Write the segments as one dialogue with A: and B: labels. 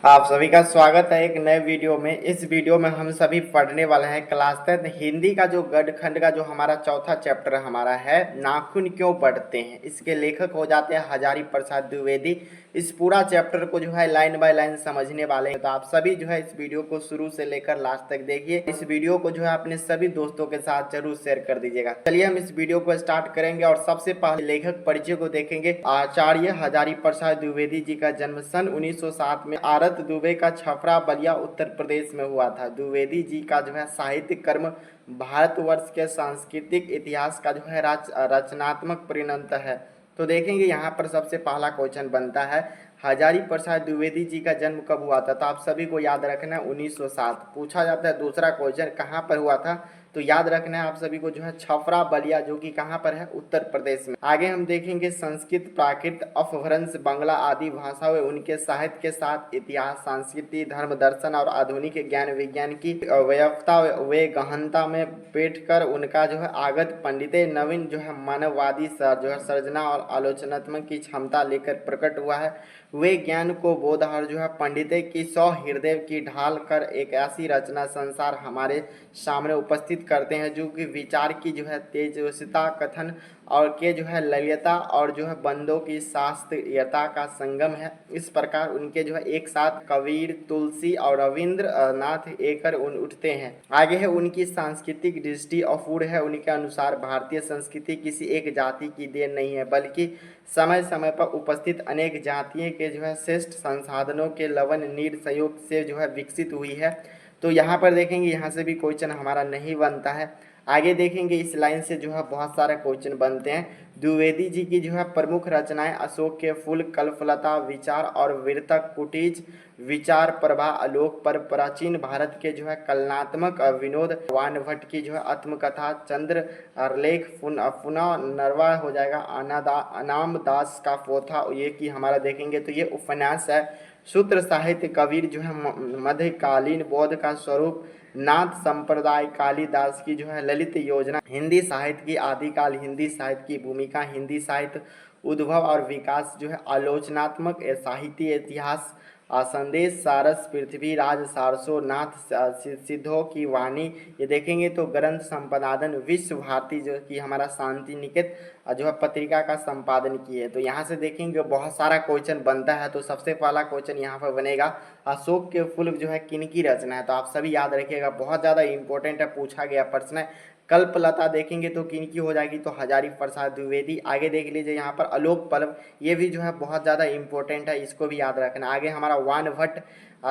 A: आप सभी का स्वागत है एक नए वीडियो में। इस वीडियो में हम सभी पढ़ने वाले हैं क्लास 10 हिंदी का जो गद्य खंड का जो हमारा चौथा चैप्टर हमारा है, नाखून क्यों बढ़ते हैं। इसके लेखक हो जाते हैं हजारी प्रसाद द्विवेदी। इस पूरा चैप्टर को जो है लाइन बाय लाइन समझने वाले हैं, तो आप सभी जो है इस वीडियो को शुरू से लेकर लास्ट तक देखिए। इस वीडियो को जो है अपने सभी दोस्तों के साथ जरूर शेयर कर दीजिएगा। चलिए हम इस वीडियो को स्टार्ट करेंगे और सबसे पहले लेखक परिचय को देखेंगे। आचार्य हजारी प्रसाद द्विवेदी जी का जन्म सन 1907 में आरत दुबे का छपरा बलिया उत्तर प्रदेश में हुआ था। द्विवेदी जी का जो है साहित्यिक कर्म भारतवर्ष के सांस्कृतिक इतिहास का जो है रचनात्मक परिणत है। तो देखेंगे यहाँ पर सबसे पहला क्वेश्चन बनता है, हजारी प्रसाद द्विवेदी जी का जन्म कब हुआ था। तो आप सभी को याद रखना है 1907 पूछा जाता है। दूसरा क्वेश्चन कहाँ पर हुआ था, तो याद रखना है आप सभी को जो है छपरा बलिया, जो कि कहाँ पर है, उत्तर प्रदेश में। आगे हम देखेंगे संस्कृत, प्राकृत, अपभ्रंश, बांग्ला आदि भाषाओं में उनके साहित्य के साथ इतिहास, संस्कृति, धर्म, दर्शन और आधुनिक ज्ञान विज्ञान की अवयवता व गहनता में बैठकर उनका जो है आगत पंडित नवीन जो है मानववादी जो है सर्जना और आलोचनात्मक की क्षमता लेकर प्रकट हुआ है। वे ज्ञान को बोध और जो है पंडित की सौ हृदय की ढाल कर एक ऐसी रचना संसार हमारे सामने उपस्थित करते हैं जो कि विचार की जो है तेजस्विता, कथन और के जो है ललितता और जो है बंदों की शास्त्रीयता का संगम है। इस प्रकार उनके जो है एक साथ कबीर, तुलसी और रविंद्र नाथ एकर उठते हैं। आगे है उनकी सांस्कृतिक दृष्टि अपूर्ण है। उनके अनुसार भारतीय संस्कृति किसी एक जाति की देन नहीं है, बल्कि समय समय पर उपस्थित अनेक जातियों के जो है श्रेष्ठ संसाधनों के लवन नीड सहयोग से जो है विकसित हुई है। तो यहाँ पर देखेंगे, यहाँ से भी क्वेश्चन हमारा नहीं बनता है। आगे देखेंगे इस लाइन से जो है बहुत सारे क्वेश्चन बनते हैं। द्विवेदी जी की जो है प्रमुख रचनाएं अशोक के फूल, कल्पलता, विचार और वीरतक, कुटीज, विचार प्रभा, आलोक पर, प्राचीन भारत के जो है कलनात्मक विनोद, वान भट्ट की जो है आत्मकथा, चंद्र लेख, पुनः नरवा हो जाएगा, अनाम दास का पोथा, ये कि हमारा देखेंगे तो ये उपन्यास है। सूत्र साहित्य कबीर जो है मध्यकालीन बौद्ध का स्वरूप, नाथ संप्रदाय, कालिदास की जो है ललित योजना, हिंदी साहित्य की आदिकाल, हिंदी साहित्य की भूमिका, हिंदी साहित्य उद्भव और विकास, जो है आलोचनात्मक साहित्य इतिहास, संदेश सारस, पृथ्वीराज सारसो, नाथ सिद्धों की वाणी, ये देखेंगे तो ग्रंथ संपादन विश्व भारती जो कि हमारा शांति निकेत जो है पत्रिका का संपादन की है। तो यहाँ से देखेंगे बहुत सारा क्वेश्चन बनता है। तो सबसे पहला क्वेश्चन यहाँ पर बनेगा, अशोक के फूल जो है किन की रचना है। तो आप सभी याद रखिएगा, बहुत ज़्यादा इंपॉर्टेंट है, पूछा गया प्रश्न है। कल्पलता देखेंगे तो किन की हो जाएगी, तो हजारी प्रसाद द्विवेदी। आगे देख लीजिए यहाँ पर आलोक पर्व, ये भी जो है बहुत ज़्यादा इंपॉर्टेंट है, इसको भी याद रखना। आगे हमारा वान भट्ट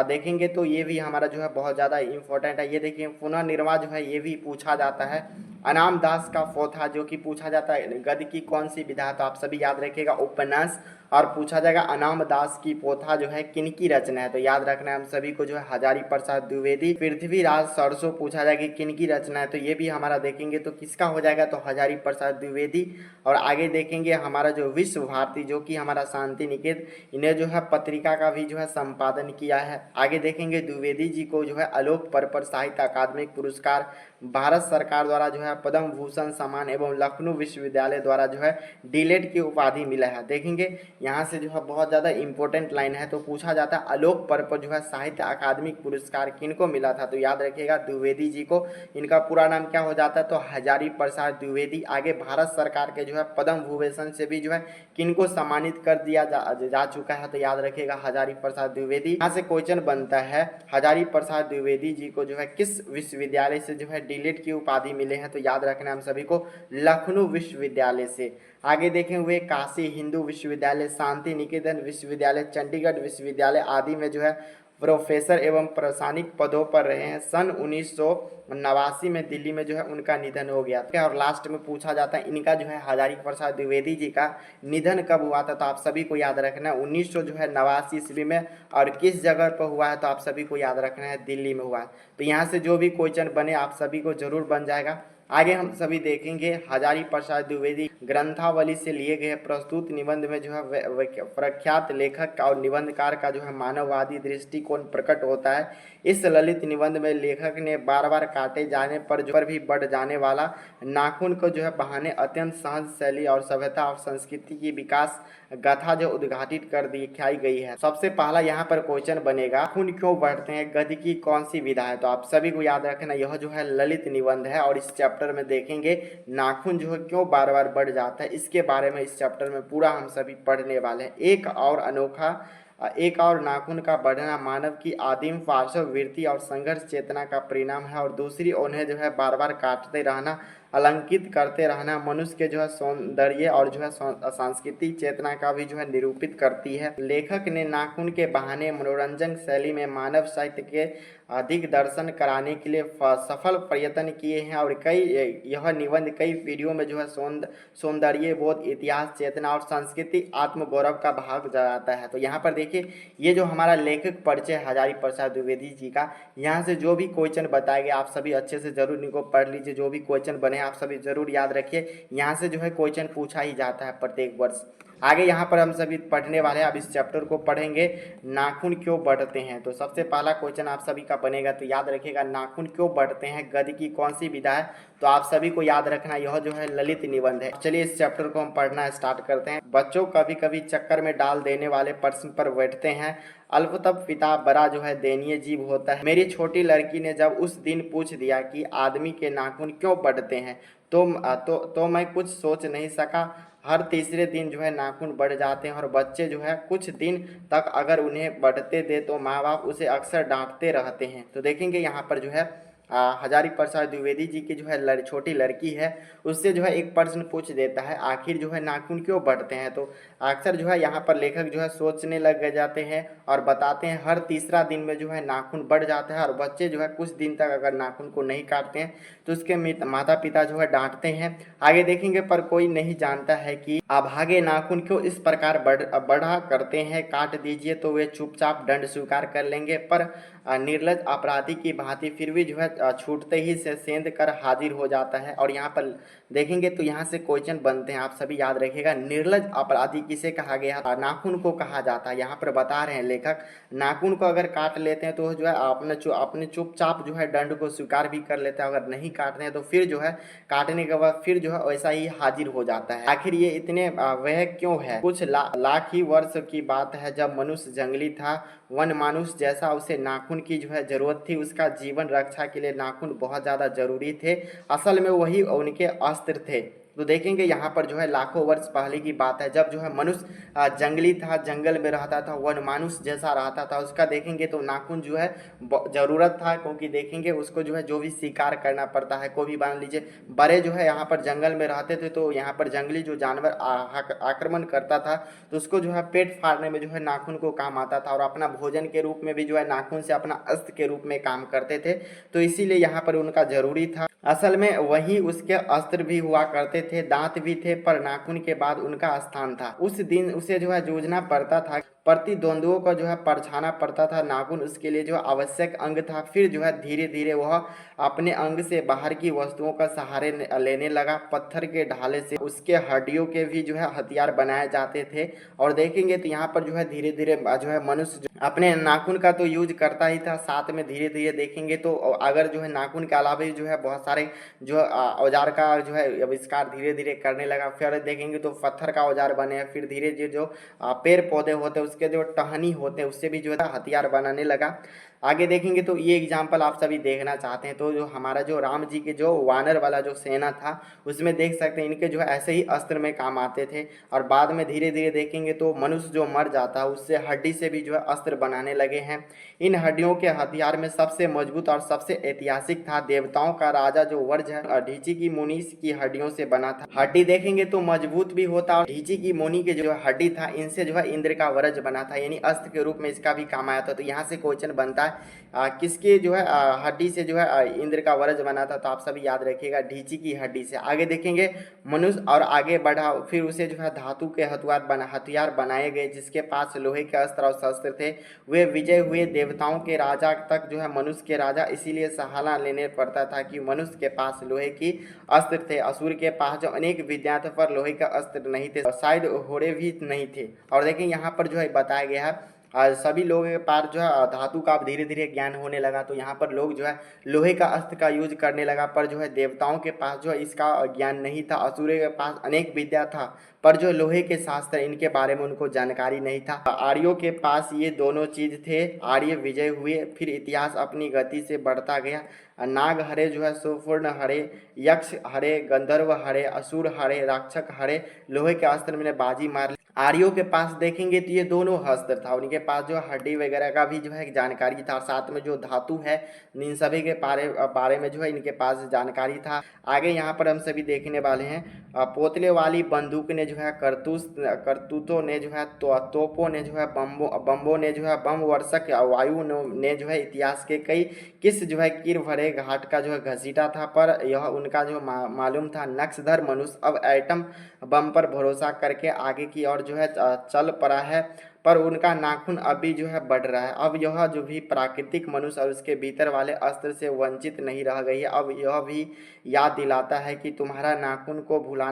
A: देखेंगे तो ये भी हमारा जो है बहुत ज़्यादा इंपॉर्टेंट है। ये देखिए पुनर्निर्वाण जो है ये भी पूछा जाता है। अनाम दास का पोथा जो कि पूछा जाता है गद्य की कौन सी विधा, तो आप सभी याद रखिएगा उपन्यास। और पूछा जाएगा अनाम दास की पोथा जो है किन की रचना है, तो याद रखना है हम सभी को जो है हजारी प्रसाद द्विवेदी। पृथ्वीराज सरसों पूछा जाएगा किन की रचना है, तो ये भी हमारा देखेंगे तो किसका हो जाएगा, तो हजारी प्रसाद द्विवेदी। और आगे देखेंगे हमारा जो विश्व भारती जो कि हमारा शांति निकेत, इन्हें जो है पत्रिका का भी जो है संपादन किया है। आगे देखेंगे द्विवेदी जी को जो है आलोक पर्व पर साहित्य अकादमिक पुरस्कार, भारत सरकार द्वारा जो है पद्म भूषण सम्मान एवं लखनऊ विश्वविद्यालय द्वारा जो है डीलेट की उपाधि मिला है। देखेंगे यहाँ से जो है बहुत ज़्यादा इंपॉर्टेंट लाइन है। तो पूछा जाता है आलोक पर्व पर जो है साहित्य अकादमिक पुरस्कार किनको मिला था, तो याद रखिएगा द्विवेदी जी को। इनका पूरा नाम क्या हो जाता है, तो हजारी प्रसाद द्विवेदी। आगे भारत सरकार के जो है पद्म भूषण से भी जो है किनको सम्मानित कर दिया जा चुका है, तो याद रखिएगा हजारी प्रसाद द्विवेदी। यहाँ से क्वेश्चन बनता है, हजारी प्रसाद द्विवेदी जी को जो है किस विश्वविद्यालय से जो है डीलेट की उपाधि मिले हैं, तो याद रखना हम सभी को लखनऊ विश्वविद्यालय से। आगे देखें हुए काशी हिंदू विश्वविद्यालय, शांति निकेतन विश्वविद्यालय, चंडीगढ़ विश्वविद्यालय आदि में जो है प्रोफेसर एवं प्रशासनिक पदों पर रहे हैं। सन 1989 में दिल्ली में जो है उनका निधन हो गया था। और लास्ट में पूछा जाता है इनका जो है हजारी प्रसाद द्विवेदी जी का निधन कब हुआ था, तो आप सभी को याद रखना है 1989 ईस्वी में। और किस जगह पर हुआ है, तो आप सभी को याद रखना है दिल्ली में हुआ है। तो यहाँ से जो भी क्वेश्चन बने आप सभी को जरूर बन जाएगा। आगे हम सभी देखेंगे हजारी प्रसाद द्विवेदी ग्रंथावली से लिए गए प्रस्तुत निबंध में जो है प्रख्यात लेखक और निबंधकार का जो है मानववादी दृष्टिकोण प्रकट होता है। इस ललित निबंध में लेखक ने बार बार काटे जाने पर भी बढ़ जाने वाला नाखून को जो है बहाने अत्यंत सहज शैली और सभ्यता और संस्कृति की विकास गाथा जो उद्घाटित कर दिखाई गई है। सबसे पहला यहाँ पर क्वेश्चन बनेगा, नाखून क्यों बढ़ते हैं, गद्य की कौन सी विधा है। तो आप सभी को याद रखना यह जो है ललित निबंध है और इस चैप्टर में देखेंगे नाखून जो है क्यों बार बार बढ़ जाता है, इसके बारे में इस चैप्टर में पूरा हम सभी पढ़ने वाले हैं। एक और नाखून का बढ़ना मानव की आदिम पार्श्व वृत्ति और संघर्ष चेतना का परिणाम है और दूसरी उन्हें जो है बार बार काटते रहना, अलंकित करते रहना मनुष्य के जो है सौंदर्य और जो है सांस्कृतिक चेतना का भी जो है निरूपित करती है। लेखक ने नाखून के बहाने मनोरंजन शैली में मानव साहित्य के अधिक दर्शन कराने के लिए सफल प्रयत्न किए हैं और यह निबंध कई पीढ़ियों में जो है सौंदर्य बोध, इतिहास चेतना और सांस्कृतिक आत्मगौरव का भाग जगाता है। तो यहाँ पर देखिए ये जो हमारा लेखक परिचय हजारी प्रसाद द्विवेदी जी का, यहाँ से जो भी क्वेश्चन बताए गए आप सभी अच्छे से जरूर इनको पढ़ लीजिए। जो भी क्वेश्चन बने आप सभी जरूर याद रखिए, यहाँ से जो है क्वेश्चन पूछा ही जाता है प्रत्येक वर्ष। आगे यहाँ पर हम सभी पढ़ने वाले हैं, अब इस चैप्टर को पढ़ेंगे नाखून क्यों बढ़ते हैं। तो सबसे पहला क्वेश्चन आप सभी का बनेगा, तो याद रखिएगा नाखून क्यों बढ़ते हैं, गद्य की कौन सी विधा है। तो आप सभी को याद रखना यह जो है ललित निबंध है। चलिए इस चैप्टर को हम पढ़ना स्टार्ट करते हैं। बच्चों कभी कभी चक्कर में डाल देने वाले प्रश्न पर बैठते हैं, अल्पतप पिता बड़ा जो है दयनीय जीव होता है। मेरी छोटी लड़की ने जब उस दिन पूछ दिया कि आदमी के नाखून क्यों बढ़ते हैं तो मैं कुछ सोच नहीं सका। हर तीसरे दिन जो है नाखून बढ़ जाते हैं और बच्चे जो है कुछ दिन तक अगर उन्हें बढ़ते दे तो माँ बाप उसे अक्सर डांटते रहते हैं। तो देखेंगे यहाँ पर जो है हजारी प्रसाद द्विवेदी जी की जो है छोटी लड़की है, उससे जो है एक प्रश्न पूछ देता है आखिर जो है नाखून क्यों बढ़ते हैं। तो अक्सर जो है यहाँ पर लेखक जो है सोचने लग जाते हैं और बताते हैं हर तीसरा दिन में जो है नाखून बढ़ जाता है और बच्चे जो है कुछ दिन तक अगर नाखून को नहीं काटते हैं तो उसके माता पिता जो है डांटते हैं। आगे देखेंगे पर कोई नहीं जानता है कि अभागे नाखून क्यों इस प्रकार बढ़ा करते हैं। काट दीजिए तो वे चुपचाप दंड स्वीकार कर लेंगे, पर निर्लज अपराधी की भांति फिर भी जो है छूटते ही से सेंध कर हाजिर हो जाता है। और यहाँ पर देखेंगे तो यहाँ से क्वेश्चन बनते हैं, आप सभी याद रखिएगा निर्लज अपराधी किसे कहा गया, नाखून को कहा जाता है। यहाँ पर बता रहे हैं लेखक नाखून को अगर काट लेते हैं तो जो है अपने चुपचाप जो है दंड को स्वीकार भी कर लेते हैं, अगर नहीं काटते हैं तो फिर जो है काटने के बाद फिर जो है वैसा ही हाजिर हो जाता है। आखिर ये इतने वह क्यों है। कुछ लाख ही वर्ष की बात है जब मनुष्य जंगली था, वन मानुष जैसा उसे नाखून की जो है जरूरत थी। उसका जीवन रक्षा के लिए नाखून बहुत ज़्यादा जरूरी थे, असल में वही उनके अस्त्र थे। तो देखेंगे यहाँ पर जो है लाखों वर्ष पहले की बात है जब जो है मनुष्य जंगली था, जंगल में रहता था, वन मानुष जैसा रहता था। उसका देखेंगे तो नाखून जो है ज़रूरत था, क्योंकि देखेंगे उसको जो है जो भी शिकार करना पड़ता है। कोई भी मान लीजिए बड़े जो है यहाँ पर जंगल में रहते थे तो यहाँ पर जंगली जो जानवर आक्रमण करता था तो उसको जो है पेट फाड़ने में जो है नाखून को काम आता था और अपना भोजन के रूप में भी जो है नाखून से अपना अस्त्र के रूप में काम करते थे। तो इसीलिए यहाँ पर उनका जरूरी था, असल में वही उसके अस्त्र भी हुआ करते थे, दांत भी थे, पर नाखून के बाद उनका स्थान था। उस दिन उसे जो है जूझना पड़ता था, प्रतिद्वंद्वों को जो है परछाना पड़ता था। नाखून उसके लिए जो आवश्यक अंग था। फिर जो है धीरे धीरे वह अपने अंग से बाहर की वस्तुओं का सहारे लेने लगा। पत्थर के ढाले से उसके हड्डियों के भी जो है हथियार बनाए जाते थे। और देखेंगे तो यहाँ पर जो है धीरे धीरे जो है मनुष्य अपने नाखून का तो यूज करता ही था, साथ में धीरे धीरे देखेंगे तो अगर जो है नाखून के अलावा जो है बहुत सारे जो औजार का जो है आविष्कार धीरे धीरे करने लगा। फिर देखेंगे तो पत्थर का औजार बने, फिर धीरे धीरे जो पेड़ पौधे होते हैं उसके जो टहनी होते हैं उससे भी जो है हथियार बनाने लगा। आगे देखेंगे तो ये एग्जाम्पल आप सभी देखना चाहते हैं तो जो हमारा जो राम जी के जो वानर वाला जो सेना था उसमें देख सकते हैं इनके जो है ऐसे ही अस्त्र में काम आते थे। और बाद में धीरे धीरे देखेंगे तो मनुष्य जो मर जाता है उससे हड्डी से भी जो है अस्त्र बनाने लगे हैं। इन हड्डियों के हथियार में सबसे मजबूत और सबसे ऐतिहासिक था देवताओं का राजा जो वर्ज है ढीची की मुनि की हड्डियों से बना था। हड्डी देखेंगे तो मजबूत भी होता और ढीची की मुनि के जो हड्डी था इनसे जो है इंद्र का वरज बना था, यानी अस्त्र के रूप में इसका भी काम आया था। तो यहाँ से क्वेश्चन बनता है किसके जो है हड्डी से जो है इंद्र का वज्र बना था, तो आप सभी याद रखिएगा ढींची की हड्डी से। आगे देखेंगे मनुष्य और आगे बढ़ा, फिर उसे जो है धातु के हथियार बनाए गए, जिसके पास लोहे के अस्त्र और शस्त्र थे। वे विजय हुए, देवताओं के राजा तक जो है मनुष्य के राजा, इसीलिए सहारा लेने पड़ता था कि मनुष्य के पास लोहे की अस्त्र थे। असुर के पास जो अनेक विद्या थे पर लोहे का अस्त्र नहीं थे, और शायद घोड़े भी नहीं थे। और देखिए यहाँ पर जो है बताया गया है सभी लोगों के पास जो है धातु का धीरे धीरे ज्ञान होने लगा, तो यहाँ पर लोग जो है लोहे का अस्त्र का यूज करने लगा, पर जो है देवताओं के पास जो है इसका ज्ञान नहीं था। असुरों के पास अनेक विद्या था, पर जो लोहे के शास्त्र इनके बारे में उनको जानकारी नहीं था। आर्यों के पास ये दोनों चीज थे। आर्य विजय हुए, फिर इतिहास अपनी गति से बढ़ता गया। नाग हरे जो है, सुवर्ण हरे, यक्ष हरे, गंधर्व हरे, असुर हरे, राक्षस हरे, लोहे के अस्त्र में बाजी मार ली। आर्यों के पास देखेंगे तो ये दोनों अस्त्र था, उनके पास जो हड्डी वगैरह का भी जो है जानकारी था, साथ में जो धातु है इन सभी के बारे में जो है इनके पास जानकारी था। आगे यहाँ पर हम सभी देखने वाले हैं पोतले वाली बंदूक ने जो है करतूतों ने जो है तोपों ने जो है बम्बों ने जो है बम वर्षक वायु ने जो है इतिहास के कई किस जो है कीर भरे घाट का जो है घसीटा था, पर यह उनका जो मालूम था। नक्शधर मनुष्य अब एटम बम पर भरोसा करके आगे की ओर जो है चल पड़ा है, पर उनका नाखून अभी जो है बढ़ रहा है। अब यह जो भी प्राकृतिक मनुष्य और उसके भीतर वाले अस्त्र से वंचित नहीं रह गई है। अब यह भी याद दिलाता है कि तुम्हारा नाखून को भूला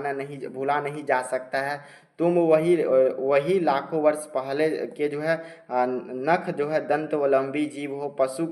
A: नहीं जा सकता है। तुम वही लाखों वर्ष पहले के जो है नख जो है दंतवलंबी जीव हो, पशु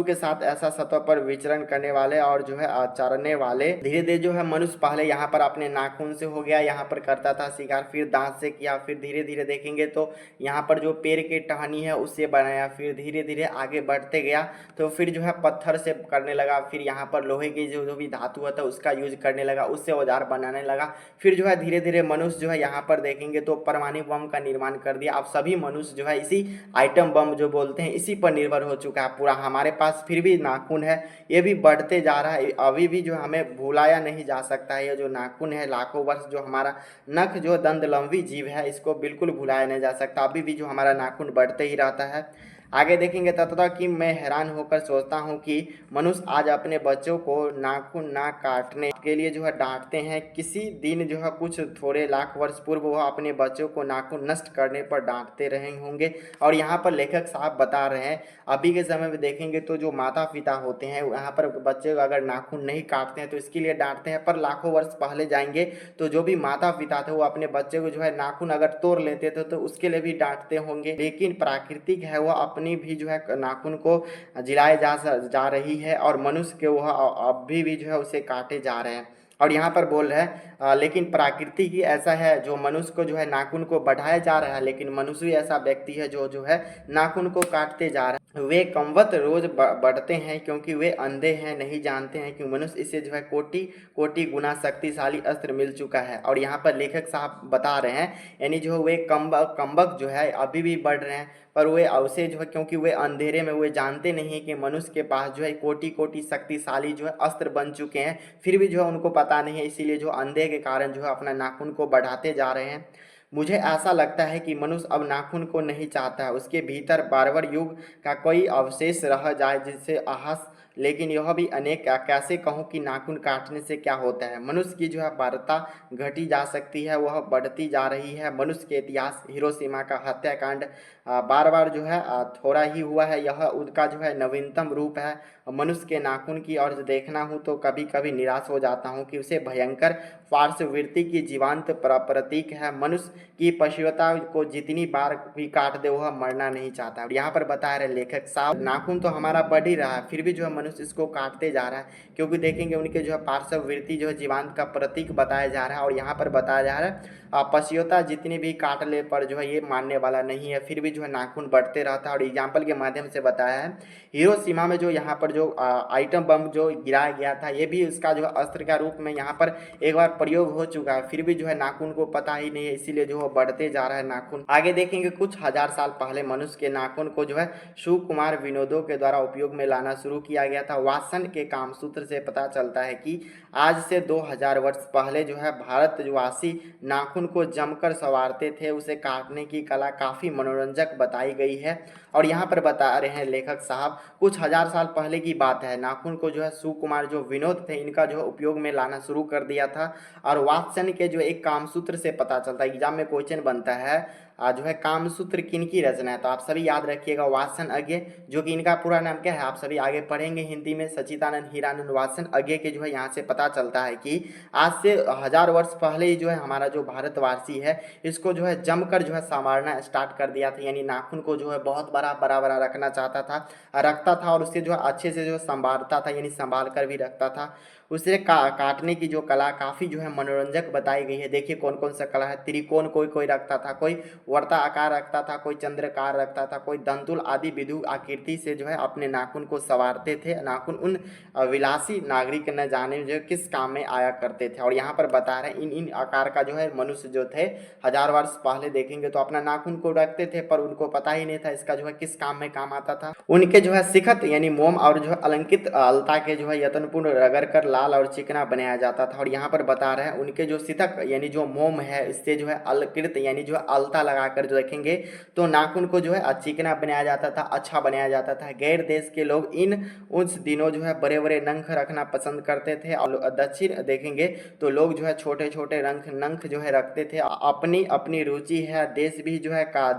A: के साथ ऐसा सतह पर विचरण करने वाले और जो है चरने वाले। धीरे धीरे जो है मनुष्य पहले यहाँ पर अपने नाखून से हो गया, यहाँ पर करता था शिकार, फिर दांत से किया, फिर धीरे धीरे देखेंगे तो यहाँ पर जो पेड़ की टहनी है उससे बनाया, फिर धीरे धीरे आगे बढ़ते गया तो फिर जो है पत्थर से करने लगा, फिर यहाँ पर लोहे की जो भी धातु होता है उसका यूज करने लगा, उससे औजार बनाने लगा। फिर जो है धीरे धीरे मनुष्य जो है यहाँ पर देखेंगे तो परमाणु बम का निर्माण कर दिया। अब सभी मनुष्य जो है इसी आइटम बम जो बोलते हैं इसी पर निर्भर हो चुका है पूरा। हमारे पास फिर भी नाखून है, ये भी बढ़ते जा रहा है, अभी भी जो हमें भुलाया नहीं जा सकता है। ये जो नाखून है लाखों वर्ष जो हमारा नख जो दंतलंबी जीव है इसको बिल्कुल भुलाया नहीं जा सकता, अभी भी जो हमारा नाखून बढ़ते ही रहता है। आगे देखेंगे तथा कि मैं हैरान होकर सोचता हूँ कि मनुष्य आज अपने बच्चों को नाखून ना काटने के लिए जो है डांटते हैं। किसी दिन जो है कुछ थोड़े लाख वर्ष पूर्व वह अपने बच्चों को नाखून नष्ट करने पर डांटते रहे होंगे। और यहाँ पर लेखक साहब बता रहे हैं अभी के समय में देखेंगे तो जो माता पिता होते हैं यहाँ पर बच्चे अगर नाखून नहीं काटते हैं तो इसके लिए डांटते हैं, पर लाखों वर्ष पहले जाएंगे तो जो भी माता पिता थे वो अपने बच्चे को जो है नाखून अगर तोड़ लेते थे तो उसके लिए भी डांटते होंगे। लेकिन प्राकृतिक है वह अपनी भी जो है नाखून को जिलाए जा रही है और मनुष्य के वह अभी भी जो है उसे काटे जा रहे हैं। और यहाँ पर बोल रहे हैं लेकिन प्रकृति ही ऐसा है जो मनुष्य को जो है नाखून को बढ़ाया जा रहा है, लेकिन मनुष्य ही ऐसा व्यक्ति है जो है नाखून को काटते जा रहा है। वे कमवत रोज बढ़ते हैं क्योंकि वे अंधे हैं, नहीं जानते हैं कि मनुष्य इसे जो है कोटि कोटि गुना शक्तिशाली अस्त्र मिल चुका है। और यहाँ पर लेखक साहब बता रहे हैं यानी जो वे कम्बक जो है अभी भी बढ़ रहे हैं, पर वे अवसे जो है क्योंकि वे अंधेरे में वे जानते नहीं है कि मनुष्य के पास जो है कोटि कोटि शक्तिशाली जो है अस्त्र बन चुके हैं, फिर भी जो है उनको पता नहीं है, इसीलिए जो अंधे के कारण जो है अपना नाखून को बढ़ाते जा रहे हैं। मुझे ऐसा लगता है कि मनुष्य अब नाखून को नहीं चाहता है, उसके भीतर बारबर युग का कोई अवशेष रह जाए जिससे आहस। लेकिन यह भी अनेक कैसे कहूँ कि नाखून काटने से क्या होता है। मनुष्य की जो है वार्ता घटी जा सकती है, वह बढ़ती जा रही है। मनुष्य के इतिहास हिरोशिमा का हत्याकांड बार बार जो है थोड़ा ही हुआ है, यह उसका जो है नवीनतम रूप है। मनुष्य के नाखून की ओर देखना हूँ तो कभी कभी निराश हो जाता हूँ कि उसे भयंकर पार्श्ववृत्ति की जीवांत प्रतीक है। मनुष्य की पशुता को जितनी बार भी काट दे वह मरना नहीं चाहता। और यहाँ पर बता रहे लेखक साहब नाखून तो हमारा बढ़ ही रहा है, फिर भी जो है मनुष्य इसको काटते जा रहा है, क्योंकि देखेंगे उनके जो है पार्श्ववृत्ति जो है जीवांत का प्रतीक बताया जा रहा है। और यहाँ पर बताया जा रहा है पशुता जितनी भी काट ले पर जो है ये मानने वाला नहीं है, फिर भी जो है नाखून बढ़ते रहता है। और एग्जाम्पल के माध्यम से बताया है हिरोशिमा में जो यहाँ पर जो आइटम बम जो गिराया गया था ये भी उसका जो अस्त्र का रूप में यहाँ पर एक बार प्रयोग हो चुका है, फिर भी जो है नाखून को पता ही नहीं है, इसीलिए जो है बढ़ते जा रहा है नाखून। आगे देखेंगे कुछ हजार साल पहले मनुष्य के नाखून को जो है सुकुमार विनोदों के द्वारा उपयोग में लाना शुरू किया गया गया था। वात्सन के कामसूत्र से पता चलता है कि आज से 2000 वर्ष पहले जो है भारतवासी नाखून को जमकर संवारते थे। उसे काटने की कला काफ़ी मनोरंजक बताई गई है। और यहाँ पर बता रहे हैं लेखक साहब, कुछ हजार साल पहले की बात है, नाखून को जो है सुकुमार जो विनोद थे इनका जो है उपयोग में लाना शुरू कर दिया था। और वात्सन के जो एक कामसूत्र से पता चलता है, एग्जाम में क्वेश्चन बनता है जो है कामसूत्र किनकी रचना है, तो आप सभी याद रखिएगा वात्सन अज्ञ, जो कि इनका पूरा नाम क्या है आप सभी आगे पढ़ेंगे हिंदी में। सच्चिदानंद हीरानंद वात्सन अज्ञ के जो है यहाँ से पता चलता है कि आज से 1000 वर्ष पहले ही जो है हमारा जो भारतवासी है इसको जो है जमकर जो है संवारना स्टार्ट कर दिया था। यानी नाखून को जो है बहुत बड़ा बड़ा बड़ा रखना चाहता था, रखता था और उससे जो है अच्छे से जो है संवारता था, यानी संभाल कर भी रखता था। उसे काटने की जो कला काफ़ी जो है मनोरंजक बताई गई है। देखिए कौन कौन सा कला है, त्रिकोण कोई कोई रखता था, कोई वर्ता आकार रखता था, कोई चंद्रकार रखता था, कोई दंतुल आदि विधु आकृति से जो है अपने नाखून को संवारते थे। नाखून उन विलासी नागरिक न जाने जो किस काम में आया करते थे। और यहाँ पर बता रहे हैं इन इन आकार का जो है मनुष्य जो थे 1000 वर्ष पहले देखेंगे तो अपना नाखून को रखते थे, पर उनको पता ही नहीं था इसका जो है किस काम में काम आता था। उनके जो है शिखत यानी मोम और जो है अलंकित अलता के जो है यत्नपूर्ण रगड़ कर लाल और चिकना बनाया जाता था। और यहाँ पर बता रहे हैं उनके जो सितक यानी जो मोम है इससे जो है अलकृत यानी जो है अलता लगाकर जो देखेंगे तो नाखून को जो है चिकना बनाया जाता था, अच्छा बनाया जाता था। गैर देश के लोग इन उस दिनों जो है बड़े बड़े नंख रखना पसंद करते थे और दक्षिण देखेंगे तो लोग जो है छोटे छोटे नंख जो है रखते थे। अपनी अपनी रुचि है, देश भी जो है का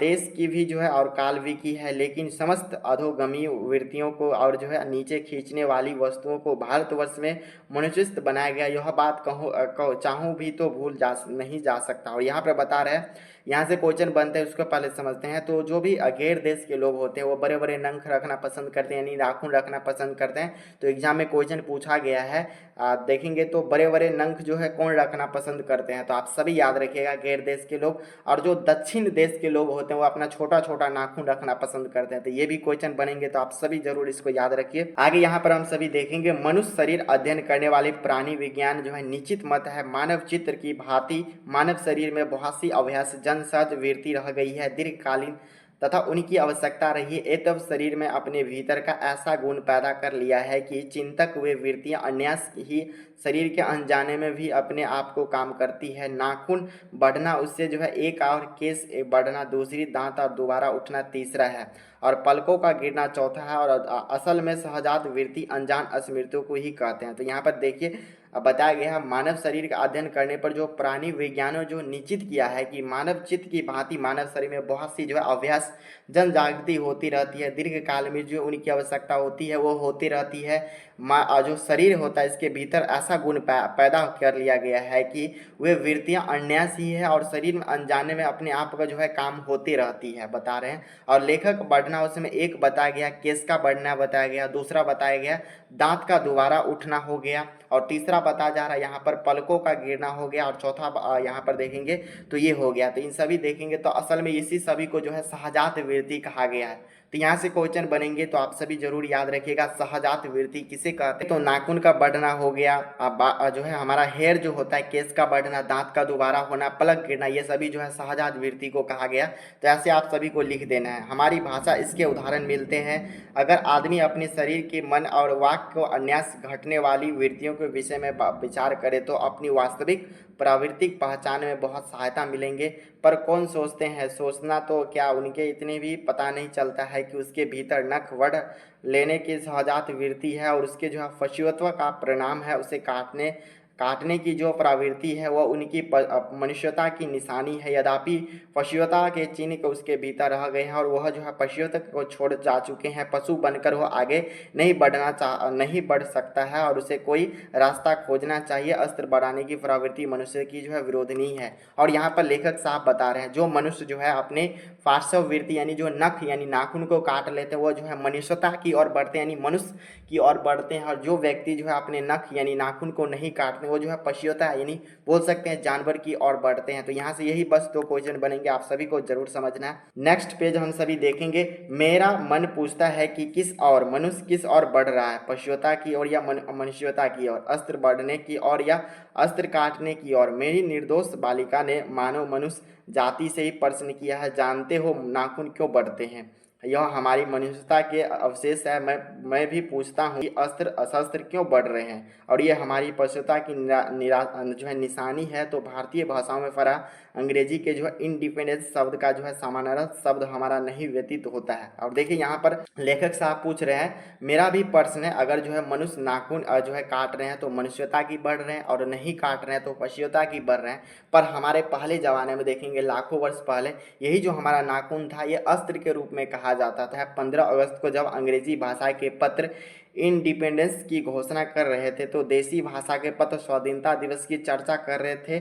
A: देश की भी जो है और काल भी की है, लेकिन समस्त अधोगमी वृत्तियों को और जो है नीचे खींचने वाली वस्तुओं को भारतवर्ष में मनुष्यस्थ बनाया गया। यह बात कहो चाहूँ भी तो भूल जा नहीं जा सकता। और यहाँ पर बता रहे हैं, यहाँ से क्वेश्चन बनते हैं उसको पहले समझते हैं। तो जो भी गैर देश के लोग होते हैं वो बड़े बड़े नंख रखना पसंद करते हैं, यानी नाखून रखना पसंद करते हैं। तो एग्जाम में क्वेश्चन पूछा गया है, देखेंगे तो बड़े बड़े नंख जो है कौन रखना पसंद करते हैं, तो आप सभी याद रखिएगा गैर देश के लोग। और जो दक्षिण देश के लोग होते हैं वो अपना छोटा छोटा नाखून रखना पसंद करते हैं। तो ये भी क्वेश्चन बनेंगे, तो आप सभी जरूर इसको याद रखिए। आगे यहाँ पर हम सभी देखेंगे मनुष्य शरीर अध्ययन करने वाले प्राणी विज्ञान जो है निश्चित मत है मानव चित्र की भांति मानव शरीर में बहुत सी अभ्यास जन सहज वृत्ति रह गई है दीर्घकालीन तथा उनकी आवश्यकता रही है। तब शरीर में अपने भीतर का ऐसा गुण पैदा कर लिया है कि चिंतक वे वृत्तियां अन्यास ही शरीर के अनजाने में भी अपने आप को काम करती है। नाखून बढ़ना उससे जो है एक और केस बढ़ना दूसरी, दांत और दोबारा उठना तीसरा है, और पलकों का गिरना चौथा है। और असल में सहजात वृत्ति अनजान स्मृतियों को ही कहते हैं। तो यहाँ पर देखिए बताया गया है मानव शरीर का अध्ययन करने पर जो प्राणी विज्ञानों जो निश्चित किया है कि मानव चित्त की भांति मानव शरीर में बहुत सी जो है अभ्यास जन जागृति होती रहती है। दीर्घ काल में जो उनकी आवश्यकता होती है वो होती रहती है। जो शरीर होता है इसके भीतर ऐसा गुण पैदा कर लिया गया है कि वे वृत्तियां अन्यास ही है और शरीर में अनजाने में अपने आप का जो है काम होती रहती है, बता रहे हैं। और लेखक बढ़ना उसमें एक बताया गया, केस का बढ़ना बताया गया, दूसरा बताया गया दांत का दोबारा उठना हो गया, और तीसरा बताया जा रहा है यहाँ पर पलकों का गिरना हो गया, और चौथा यहाँ पर देखेंगे तो ये हो गया। तो इन सभी देखेंगे तो असल में इसी सभी को जो है सहजात वृत्ति कहा गया है। तो यहाँ से क्वेश्चन बनेंगे तो आप सभी जरूर याद रखिएगा सहजात वृत्ति किसे कहते हैं। तो नाखून का बढ़ना हो गया, जो है हमारा हेयर जो होता है, केस का बढ़ना, दांत का दोबारा होना, पलक गिरना, ये सभी जो है सहजात वृत्ति को कहा गया। तो ऐसे आप सभी को लिख देना है। हमारी भाषा इसके उदाहरण मिलते हैं। अगर आदमी अपने शरीर के मन और वाक्य को अन्यास घटने वाली वृत्तियों के विषय में विचार करे तो अपनी वास्तविक प्रावृत्तिक पहचान में बहुत सहायता मिलेंगे। पर कौन सोचते हैं, सोचना तो क्या उनके इतने भी पता नहीं चलता है कि उसके भीतर नख वढ़ लेने की सहजात वृत्ति है और उसके जो है पशुत्व का परिणाम है। उसे काटने की जो प्रवृत्ति है वह उनकी मनुष्यता की निशानी है। यद्यपि पशुता के चिन्ह उसके भीतर रह गए हैं और वह जो है पशुता को छोड़ जा चुके हैं। पशु बनकर वह आगे नहीं बढ़ सकता है और उसे कोई रास्ता खोजना चाहिए। अस्त्र बढ़ाने की प्रवृत्ति मनुष्य की जो है विरोधनीय है। और यहाँ पर लेखक साहब बता रहे हैं जो मनुष्य जो है अपने पार्श्व वृत्ति यानी जो नख यानी नाखून को काट लेते हैं वो जो है मनुष्यता की ओर बढ़ते हैं, यानी मनुष्य की ओर बढ़ते हैं। और जो व्यक्ति जो है अपने नख यानी नाखून को नहीं काटते वो जो है पशुता है, यानी बोल सकते हैं जानवर की ओर बढ़ते हैं। तो यहाँ से यही बस दो क्वेश्चन बनेंगे, आप सभी को जरूर समझना है। नेक्स्ट पेज हम सभी देखेंगे। मेरा मन पूछता है कि किस और मनुष्य किस और बढ़ रहा है, पशुता की ओर या मनुष्यता की ओर, अस्त्र बढ़ने की ओर या अस्त्र काटने की ओर। मेरी निर्दोष बालिका ने मानव मनुष्य जाति से ही प्रश्न किया है, जानते हो नाखून क्यों बढ़ते हैं? यह हमारी मनुष्यता के अवशेष है। मैं भी पूछता हूँ कि अस्त्र अशस्त्र क्यों बढ़ रहे हैं, और ये हमारी पशुता की जो है निशानी है। तो भारतीय भाषाओं में पढ़ा अंग्रेजी के जो है इंडिपेंडेंस शब्द का जो है समानार्थक शब्द हमारा नहीं व्यतीत होता है। और देखिए यहाँ पर लेखक साहब पूछ रहे हैं, मेरा भी प्रश्न है, अगर जो है मनुष्य नाखून जो है काट रहे हैं तो मनुष्यता की बढ़ रहे हैं, और नहीं काट रहे हैं तो पशुता की बढ़ रहे हैं। पर हमारे पहले ज़माने में देखेंगे लाखों वर्ष पहले यही जो हमारा नाखून था ये अस्त्र के रूप में कहा जाता था। 15 अगस्त को जब अंग्रेजी भाषा के पत्र इंडिपेंडेंस की घोषणा कर रहे थे तो देसी भाषा के पत्र स्वाधीनता दिवस की चर्चा कर रहे थे।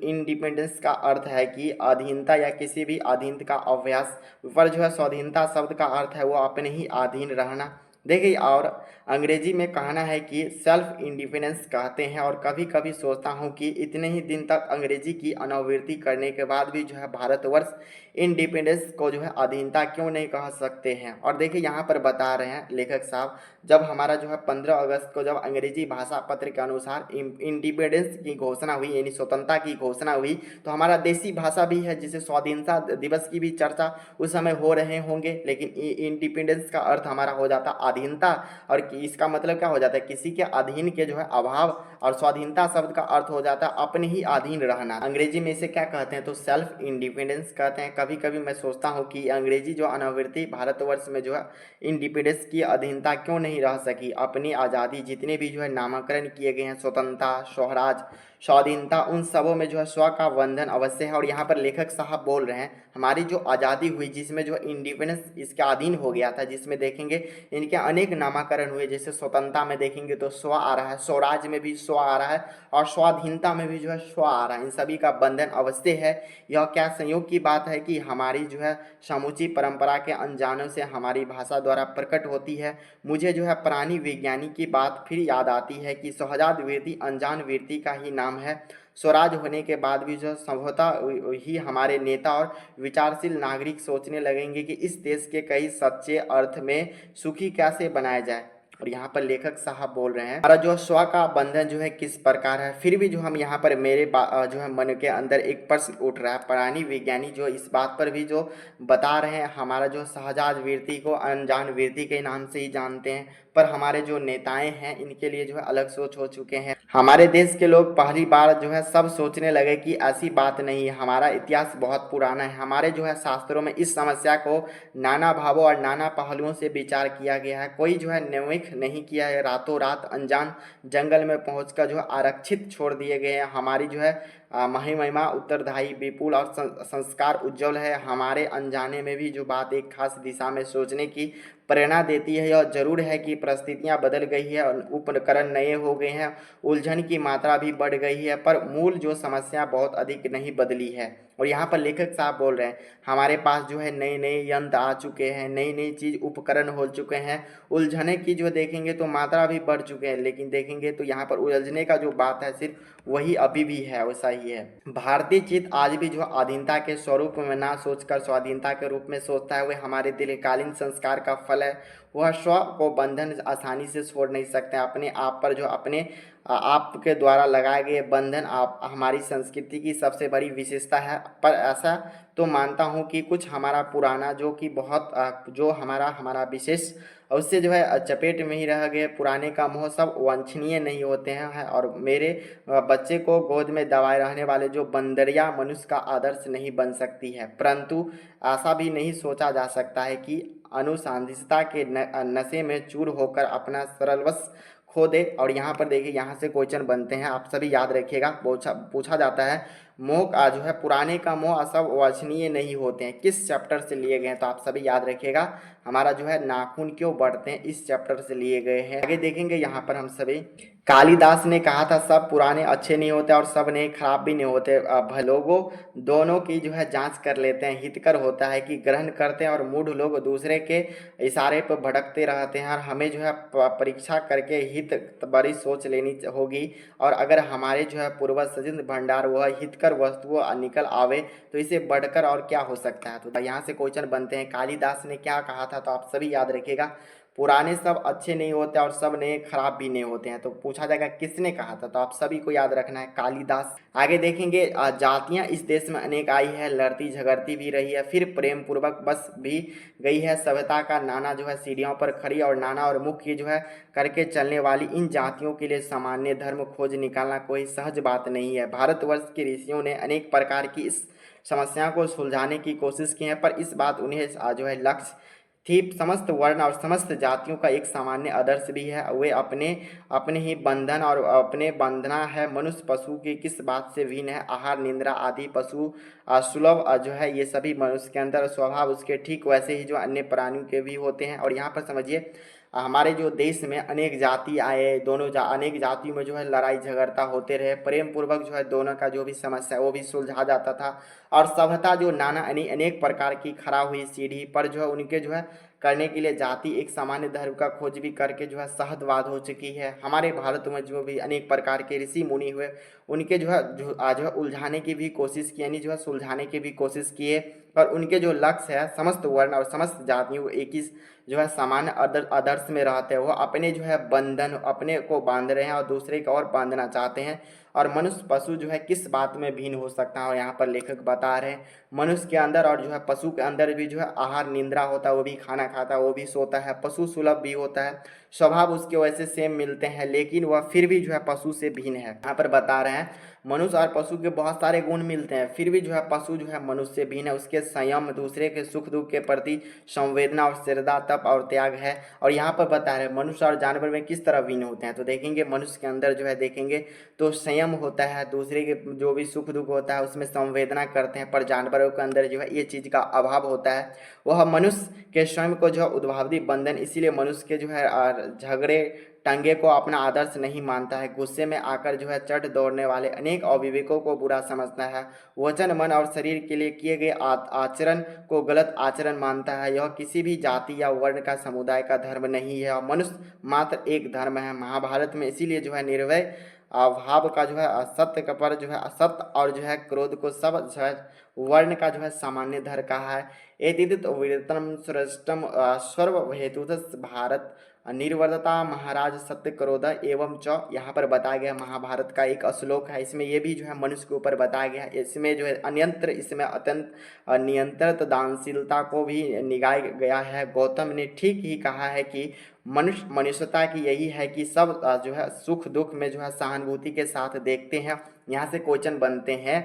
A: इंडिपेंडेंस का अर्थ है कि अधीनता या किसी भी अधीन का अभ्यास, पर जो है स्वाधीनता शब्द का अर्थ है वो अपने ही अधीन रहना। देखिए, और अंग्रेजी में कहना है कि सेल्फ इंडिपेंडेंस कहते हैं। और कभी कभी सोचता हूँ कि इतने ही दिन तक अंग्रेजी की अनावृत्ति करने के बाद भी जो है भारतवर्ष इंडिपेंडेंस को जो है अधीनता क्यों नहीं कह सकते हैं। और देखिए यहाँ पर बता रहे हैं लेखक साहब, जब हमारा जो है 15 अगस्त को जब अंग्रेजी भाषा पत्र के अनुसार इंडिपेंडेंस की घोषणा हुई, यानी स्वतंत्रता की घोषणा हुई, तो हमारा देसी भाषा भी है जिसे स्वाधीनता दिवस की भी चर्चा उस समय हो रहे होंगे। लेकिन इंडिपेंडेंस का अर्थ हमारा हो जाता अधीनता, और इसका मतलब क्या हो जाता है, किसी के अधीन के जो है अभाव। और स्वाधीनता शब्द का अर्थ हो जाता है अपने ही अधीन रहना। अंग्रेजी में इसे क्या कहते हैं, तो सेल्फ इंडिपेंडेंस कहते हैं। कभी कभी मैं सोचता हूँ कि अंग्रेजी जो अनावृत्ति भारतवर्ष में जो है इंडिपेंडेंस की अधीनता क्यों नहीं रह सकी। अपनी आज़ादी जितने भी जो है नामकरण किए गए हैं, स्वतंत्रता, स्वराज, स्वाधीनता, उन सबों में जो है स्व का बंधन अवश्य है। और यहाँ पर लेखक साहब बोल रहे हैं हमारी जो आज़ादी हुई, जिसमें जो इंडिपेंडेंस इसके अधीन हो गया था, जिसमें देखेंगे इनके अनेक नामाकरण हुए। जैसे स्वतंत्रता में देखेंगे तो स्व आ रहा है, स्वराज में भी स्व आ रहा है, और स्वाधीनता में भी जो है स्व आ रहा है। इन सभी का बंधन अवश्य है। यह क्या संयोग की बात है कि हमारी जो है समूची परंपरा के अनजानों से हमारी भाषा द्वारा प्रकट होती है। मुझे जो है प्राणी विज्ञानी की बात फिर याद आती है कि सहजाद वृत्ति अनजान वृत्ति का ही नाम है। स्वराज होने के बाद भी जो संभवतः ही हमारे नेता और विचारशील नागरिक सोचने लगेंगे कि इस देश के कई सच्चे अर्थ में सुखी कैसे बनाया जाए। और यहाँ पर लेखक साहब बोल रहे हैं हमारा जो स्व का बंधन जो है किस प्रकार है। फिर भी जो हम यहाँ पर मेरे जो है मन के अंदर एक प्रश्न उठ रहा है, प्राणी विज्ञानी जो इस बात पर भी जो बता रहे हैं हमारा जो सहजाद वृत्ति को अनजान वृत्ति के नाम से ही जानते हैं, पर हमारे जो नेताएं हैं इनके लिए जो है अलग सोच हो चुके हैं। हमारे देश के लोग पहली बार जो है सब सोचने लगे कि ऐसी बात नहीं है, हमारा इतिहास बहुत पुराना है। हमारे जो है शास्त्रों में इस समस्या को नाना भावों और नाना पहलुओं से विचार किया गया है। कोई जो है न्यौलिक नहीं किया है, रातों रात अनजान जंगल में पहुंचकर जो है आरक्षित छोड़ दिए गए हैं। हमारी जो है महिमा उत्तरदायी विपुल और संस्कार उज्जवल है। हमारे अनजाने में भी जो बात एक खास दिशा में सोचने की प्रेरणा देती है। यह जरूर है कि परिस्थितियां बदल गई है और उपकरण नए हो गए हैं, उलझन की मात्रा भी बढ़ गई है, पर मूल जो समस्या बहुत अधिक नहीं बदली है। और यहाँ पर लेखक साहब बोल रहे हैं हमारे पास जो है नए नए यंत्र आ चुके हैं, नई नई चीज़ उपकरण हो चुके हैं, उलझने की जो देखेंगे तो मात्रा भी बढ़ चुके हैं। लेकिन देखेंगे तो यहाँ पर उलझने का जो बात है सिर्फ वही अभी भी है, वैसा ही है। भारतीय चित्त आज भी जो अधीनता के स्वरूप में ना सोचकर स्वाधीनता के रूप में सोचता है, वह हमारे दीर्घकालीन संस्कार का फल है। वह स्व को बंधन आसानी से छोड़ नहीं सकते। अपने आप पर जो अपने आपके द्वारा लगाए गए बंधन आप हमारी संस्कृति की सबसे बड़ी विशेषता है। पर ऐसा तो मानता हूँ कि कुछ हमारा पुराना जो कि बहुत जो हमारा विशेष उससे जो है चपेट में ही रह गए। पुराने का मोह सब वांछनीय नहीं होते हैं। और मेरे बच्चे को गोद में दबाए रहने वाले जो बंदरिया मनुष्य का आदर्श नहीं बन सकती है। परंतु ऐसा भी नहीं सोचा जा सकता है कि अनुसंधानता के नशे में चूर होकर अपना सरलवश खो दे। और यहाँ पर देखिए यहाँ से क्वेश्चन बनते हैं, आप सभी याद रखिएगा। पूछा जाता है मोह का जो है पुराने का मोह सब वांछनीय नहीं होते हैं, किस चैप्टर से लिए गए हैं, तो आप सभी याद रखिएगा हमारा जो है नाखून क्यों बढ़ते हैं इस चैप्टर से लिए गए हैं। आगे देखेंगे यहाँ पर हम सभी कालिदास ने कहा था सब पुराने अच्छे नहीं होते और सब नए खराब भी नहीं होते। लोगों दोनों की जो है जांच कर लेते हैं। हितकर होता है कि ग्रहण करते हैं और मूढ़ लोग दूसरे के इशारे पर भटकते रहते हैं। और हमें जो है परीक्षा करके हित बड़ी सोच लेनी होगी। और अगर हमारे जो है पूर्वज सजिंद भंडार वह हितकर वस्तुओं निकल आवे तो इसे बढ़कर और क्या हो सकता है। तो यहाँ से क्वेश्चन बनते हैं कालिदास ने क्या कहा था, तो आप सभी याद रखिएगा पुराने सब अच्छे नहीं होते और सब नए खराब भी नहीं होते हैं। तो पूछा जाएगा किसने कहा था, तो आप सभी को याद रखना है कालिदास। आगे देखेंगे जातियां इस देश में अनेक आई है, लड़ती झगड़ती भी रही है, फिर प्रेम पूर्वक बस भी गई है। सभ्यता का नाना जो है सीढ़ियों पर खड़ी और नाना और मुख्य जो है करके चलने वाली इन जातियों के लिए सामान्य धर्म खोज निकालना कोई सहज बात नहीं है। भारतवर्ष के ऋषियों ने अनेक प्रकार की इस समस्या को सुलझाने की कोशिश की है, पर इस बात उन्हें जो है लक्ष्य थी समस्त वर्ण और समस्त जातियों का एक सामान्य आदर्श भी है। वे अपने अपने ही बंधन और अपने बंधना है। मनुष्य पशु की किस बात से भिन्न है, आहार निंद्रा आदि पशु सुलभ जो है ये सभी मनुष्य के अंदर स्वभाव उसके ठीक वैसे ही जो अन्य प्राणियों के भी होते हैं। और यहाँ पर समझिए हमारे जो देश में अनेक जाति आए, दोनों अनेक जातियों में जो है लड़ाई झगड़ता होते रहे, प्रेम पूर्वक जो है दोनों का जो भी समस्या है वो भी सुलझा जाता था। और सभ्यता जो नाना अनेक प्रकार की खड़ा हुई सीढ़ी पर जो है उनके जो है करने के लिए जाति एक सामान्य धर्म का खोज भी करके जो है सहजवाद हो चुकी है। हमारे भारत में जो भी अनेक प्रकार के ऋषि मुनि हुए उनके जो है जो है उलझाने की भी कोशिश की, यानी जो है सुलझाने की भी कोशिश किए। और उनके जो लक्ष्य है समस्त वर्ण और समस्त जातियों एक ही जो है सामान्य आदर्श में रहते हैं। वो अपने जो है बंधन अपने को बांध रहे हैं और दूसरे को और बांधना चाहते हैं। और मनुष्य पशु जो है किस बात में भिन्न हो सकता है, और यहाँ पर लेखक बता रहे हैं मनुष्य के अंदर और जो है पशु के अंदर भी जो है आहार निंद्रा होता है, वो भी खाना खाता है, वो भी सोता है, पशु सुलभ भी होता है, स्वभाव उसके वैसे सेम मिलते हैं, लेकिन वह फिर भी जो है पशु से भिन्न है। यहाँ पर बता रहे हैं मनुष्य और पशु के बहुत सारे गुण मिलते हैं, फिर भी जो है पशु जो है मनुष्य से भिन्न है। उसके संयम, दूसरे के सुख दुख के प्रति संवेदना और श्रद्धा, तप और त्याग है। और यहाँ पर बता रहे हैं मनुष्य और जानवर में किस तरह भिन्न होते हैं, तो देखेंगे मनुष्य के अंदर जो है देखेंगे तो संयम होता है, दूसरे के जो भी सुख दुख होता है उसमें संवेदना करते हैं, पर जानवरों के अंदर जो है ये चीज़ का अभाव होता है। वह मनुष्य के स्वयं को जो है उद्भावदी बंधन, इसीलिए मनुष्य के जो है झगड़े टंगे को अपना आदर्श नहीं मानता है। गुस्से में आकर जो है चढ़ दौड़ने वाले अनेक अविवेकों को बुरा समझता है। वचन, मन और शरीर के लिए किए गए आचरण को गलत आचरण मानता है। यह किसी भी जाति या वर्ण का समुदाय का धर्म नहीं है और मनुष्य मात्र एक धर्म है। महाभारत में इसीलिए जो है निर्भय भाव का जो है असत्य का पर जो है असत्य और जो है क्रोध को सब जो है वर्ण का जो है सामान्य धर्म कहा है। एतद् वीरतम श्रेष्ठम सर्व हेतुतः भारत निर्वर्तता महाराज सत्य क्रोध एवं च, यहाँ पर बताया गया महाभारत का एक श्लोक है, इसमें ये भी जो है मनुष्य के ऊपर बताया गया है। इसमें जो है अन्यंत्र इसमें अत्यंत नियंत्रित दानशीलता को भी निगाह गया है। गौतम ने ठीक ही कहा है कि मनुष्यता की यही है कि सब जो है सुख दुख में जो है सहानुभूति के साथ देखते हैं। यहाँ से क्वेश्चन बनते हैं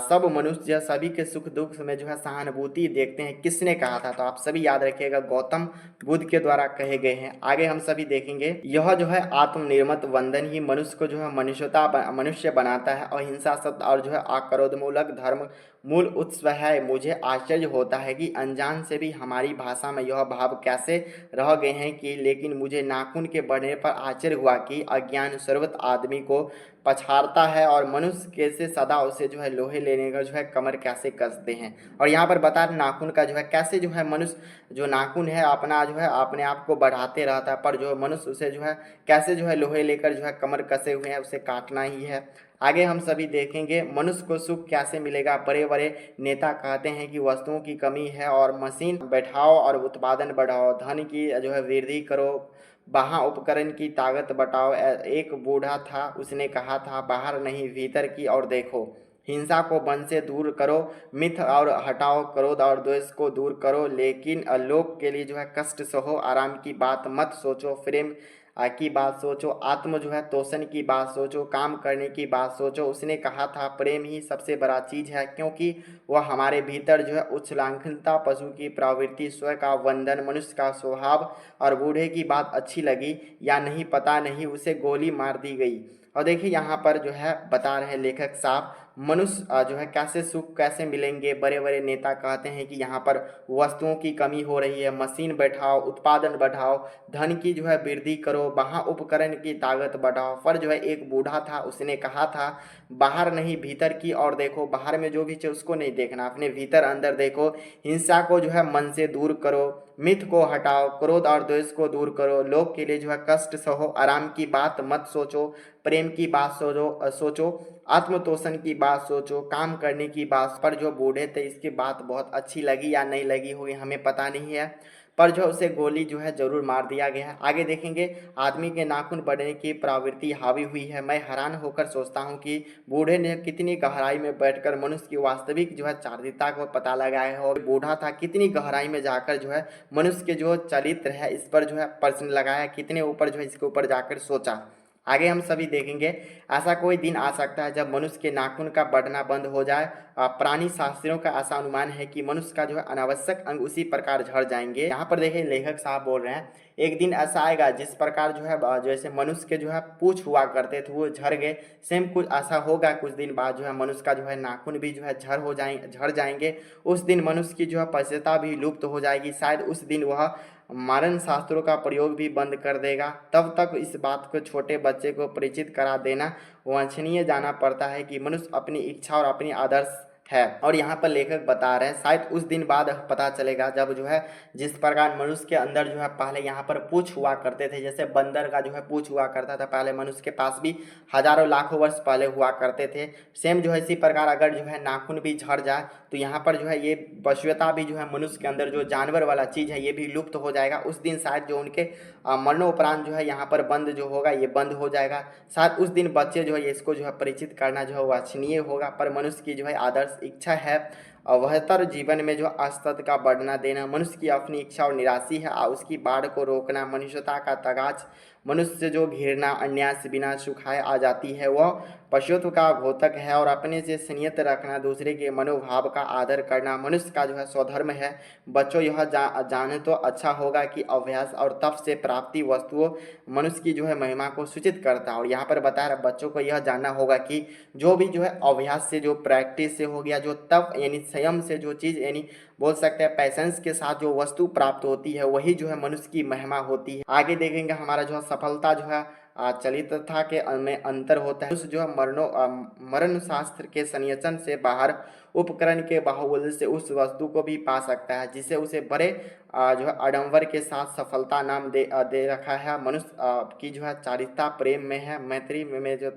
A: सब मनुष्य सभी के सुख दुख में जो है सहानुभूति देखते हैं, किसने कहा था, तो आप सभी याद रखिएगा गौतम बुद्ध के द्वारा कहे गए हैं। आगे हम सभी देखेंगे यह जो है आत्मनिर्मत वंदन ही मनुष्य को जो है मनुष्य बनाता है। अहिंसा सत्य और जो है आक्रोधमूलक धर्म मूल उत्सव है। मुझे आश्चर्य होता है कि अनजान से भी हमारी भाषा में यह भाव कैसे रह गए हैं कि, लेकिन मुझे नाखून के बढ़ने पर आश्चर्य हुआ कि अज्ञान सर्वत आदमी को पछाड़ता है और मनुष्य कैसे सदा उसे जो है लोहे लेने का जो है कमर कैसे कसते हैं। और यहाँ पर बता नाखून का जो है कैसे जो है मनुष्य जो नाखून है अपना जो है अपने आप को बढ़ाते रहता है, पर जो मनुष्य उसे जो है कैसे जो है लोहे लेकर जो है कमर कसे हुए हैं, उसे काटना ही है। आगे हम सभी देखेंगे मनुष्य को सुख कैसे मिलेगा। बड़े बड़े नेता कहते हैं कि वस्तुओं की कमी है और मशीन बैठाओ और उत्पादन बढ़ाओ, धन की जो है वृद्धि करो, वहाँ उपकरण की ताकत बढ़ाओ। एक बूढ़ा था, उसने कहा था बाहर नहीं भीतर की और देखो। हिंसा को मन से दूर करो, मिथ और हटाओ, क्रोध और द्वेष को दूर करो, लेकिन लोक के लिए जो है कष्ट सहो, आराम की बात मत सोचो, प्रेम की बात सोचो, आत्म जो है तोषण की बात सोचो, काम करने की बात सोचो। उसने कहा था प्रेम ही सबसे बड़ा चीज़ है, क्योंकि वह हमारे भीतर जो है उच्छृंखलता, पशु की प्रवृत्ति, स्व का वंदन, मनुष्य का स्वभाव। और बूढ़े की बात अच्छी लगी या नहीं पता नहीं, उसे गोली मार दी गई। और देखिए यहाँ पर जो है बता रहे हैं लेखक साहब मनुष्य जो है कैसे सुख कैसे मिलेंगे। बड़े बड़े नेता कहते हैं कि यहाँ पर वस्तुओं की कमी हो रही है, मशीन बैठाओ, उत्पादन बढ़ाओ, धन की जो है वृद्धि करो, वहाँ उपकरण की ताकत बढ़ाओ। पर जो है एक बूढ़ा था, उसने कहा था बाहर नहीं भीतर की और देखो। बाहर में जो भी चीज़ उसको नहीं देखना, अपने भीतर अंदर देखो। हिंसा को जो है मन से दूर करो, मिथ को हटाओ, क्रोध और द्वेष को दूर करो, लोग के लिए जो है कष्ट सहो, आराम की बात मत सोचो, प्रेम की बात सोचो, आत्मतोषण की बात सोचो, काम करने की बात पर जो बूढ़े थे इसकी बात बहुत अच्छी लगी या नहीं लगी होगी हमें पता नहीं है, पर जो उसे गोली जो है जरूर मार दिया गया है। आगे देखेंगे, आदमी के नाखून बढ़ने की प्रवृत्ति हावी हुई है। मैं हैरान होकर सोचता हूँ कि बूढ़े ने कितनी गहराई में बैठकर मनुष्य की वास्तविक जो है चारित्रता को पता लगाया है, और बूढ़ा था कितनी गहराई में जाकर जो है मनुष्य के जो चरित्र है इस पर जो है प्रश्न लगाया, कितने ऊपर जो है इसके ऊपर जाकर सोचा। आगे हम सभी देखेंगे, ऐसा कोई दिन आ सकता है जब मनुष्य के नाखून का बढ़ना बंद हो जाए। प्राणी शास्त्रियों का ऐसा अनुमान है कि मनुष्य का जो है अनावश्यक अंग उसी प्रकार झड़ जाएंगे। यहाँ पर देखिए लेखक साहब बोल रहे हैं, एक दिन ऐसा आएगा जिस प्रकार जो है जैसे मनुष्य के जो है पूछ हुआ करते थे वो झड़ गए, सेम कुछ ऐसा होगा कुछ दिन बाद जो है मनुष्य का जो है नाखून भी जो है झड़ जाएंगे। उस दिन मनुष्य की जो है पश्चता भी लुप्त हो जाएगी। शायद उस दिन वह मारण शास्त्रों का प्रयोग भी बंद कर देगा। तब तक इस बात को छोटे बच्चे को परिचित करा देना वांछनीय जाना पड़ता है कि मनुष्य अपनी इच्छा और अपनी आदर्श है। और यहाँ पर लेखक बता रहे हैं शायद उस दिन बाद पता चलेगा जब जो है जिस प्रकार मनुष्य के अंदर जो है पहले यहाँ पर पूछ हुआ करते थे, जैसे बंदर का जो है पूछ हुआ करता था पहले मनुष्य के पास भी हजारों लाखों वर्ष पहले हुआ करते थे, सेम जो है इसी प्रकार अगर जो है नाखून भी झड़ जाए तो यहाँ पर जो है ये पशुता भी जो है मनुष्य के अंदर जो जानवर वाला चीज़ है ये भी लुप्त हो जाएगा। उस दिन शायद जो उनके मरणोपरांत जो है यहाँ पर बंद जो होगा ये बंद हो जाएगा। शायद उस दिन बच्चे जो है इसको जो है परिचित करना जो है वांछनीय होगा। पर मनुष्य की जो है आदर्श इच्छा है अवहतर जीवन में जो असत का बढ़ना देना, मनुष्य की अपनी इच्छा और निराशी है उसकी बाढ़ को रोकना, मनुष्यता का तगाज, मनुष्य जो घृणा अन्याय से बिना सुखाए आ जाती है वह पशुत्व का घोतक है, और अपने से संयत रखना, दूसरे के मनोभाव का आदर करना मनुष्य का जो है स्वधर्म है। बच्चों यह जाने तो अच्छा होगा कि अभ्यास और तप से प्राप्ति वस्तुओं मनुष्य की जो है महिमा को सूचित करता है। और यहाँ पर बता रहा बच्चों को यह जानना होगा कि जो भी जो है अभ्यास से जो प्रैक्टिस से हो गया, जो तप यानी संयम से जो चीज़ यानी बोल सकते हैं पैसेंस के साथ जो वस्तु प्राप्त होती है वही जो है मनुष्य की महिमा होती है। आगे देखेंगे हमारा जो है सफलता जो है चलितता के में अंतर होता है। जो है मरण शास्त्र के संयोजन से बाहर उपकरण के बाहुबल से उस वस्तु को भी पा सकता है जिसे उसे बड़े जो है आडंबर के साथ सफलता नाम दे रखा है। मनुष्य की जो है चारित्रा प्रेम में है, मैत्री में जो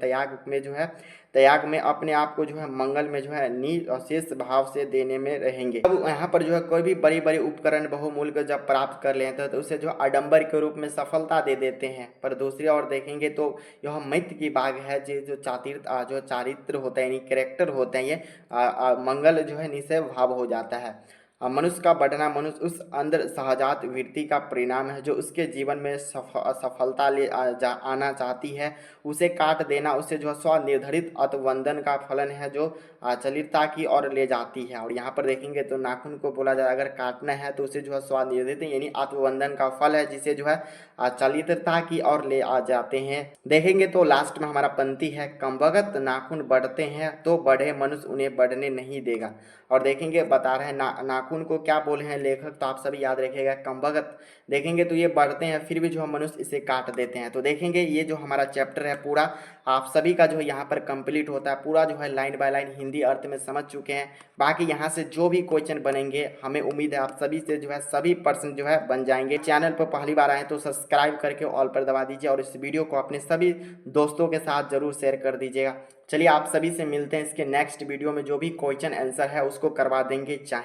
A: त्याग में अपने आप को जो है मंगल में जो है निशेष भाव से देने में रहेंगे। अब यहाँ पर जो है कोई भी बड़ी बड़ी उपकरण बहुमूल्य जब प्राप्त कर लेते हैं तो उसे जो आडंबर के रूप में सफलता दे देते हैं। पर दूसरी ओर देखेंगे तो यह मित्र की बात है जो चारित्र होता है यानी कैरेक्टर होते हैं ये मंगल जो है निश्चय भाव हो जाता है। मनुष्य का बढ़ना मनुष्य उस अंदर सहजात वृत्ति का परिणाम है जो उसके जीवन में सफलता आना चाहती है। उसे काट देना उसे जो स्वनिर्धारित अतवंदन का फलन है जो चलितता की ओर ले जाती है। और यहाँ पर देखेंगे तो नाखून को बोला जाए अगर काटना है तो उसे जो है स्वनिर्धारित यानी आत्मवंदन का फल है जिसे जो है चलितता की ओर ले आ जाते हैं। देखेंगे तो लास्ट में हमारा पंक्ति है, कमबख्त नाखून बढ़ते हैं तो बढ़े मनुष्य उन्हें बढ़ने नहीं देगा। और देखेंगे बता रहे हैं नाखून को क्या बोले हैं लेखक, तो आप सभी याद रखिएगा कमबख्त। देखेंगे तो ये बढ़ते हैं फिर भी जो है मनुष्य इसे काट देते हैं। तो देखेंगे ये जो हमारा चैप्टर है पूरा आप सभी का जो है यहाँ पर कंप्लीट होता है, पूरा जो है लाइन बाय लाइन हिंदी अर्थ में समझ चुके हैं। बाकी यहाँ से जो भी क्वेश्चन बनेंगे हमें उम्मीद है आप सभी से जो है सभी प्रश्न जो है बन जाएंगे। चैनल पर पहली बार आए तो सब्सक्राइब करके ऑल पर दबा दीजिए और इस वीडियो को अपने सभी दोस्तों के साथ जरूर शेयर कर दीजिएगा। चलिए आप सभी से मिलते हैं इसके नेक्स्ट वीडियो में, जो भी क्वेश्चन आंसर है उसको करवा देंगे। चाहे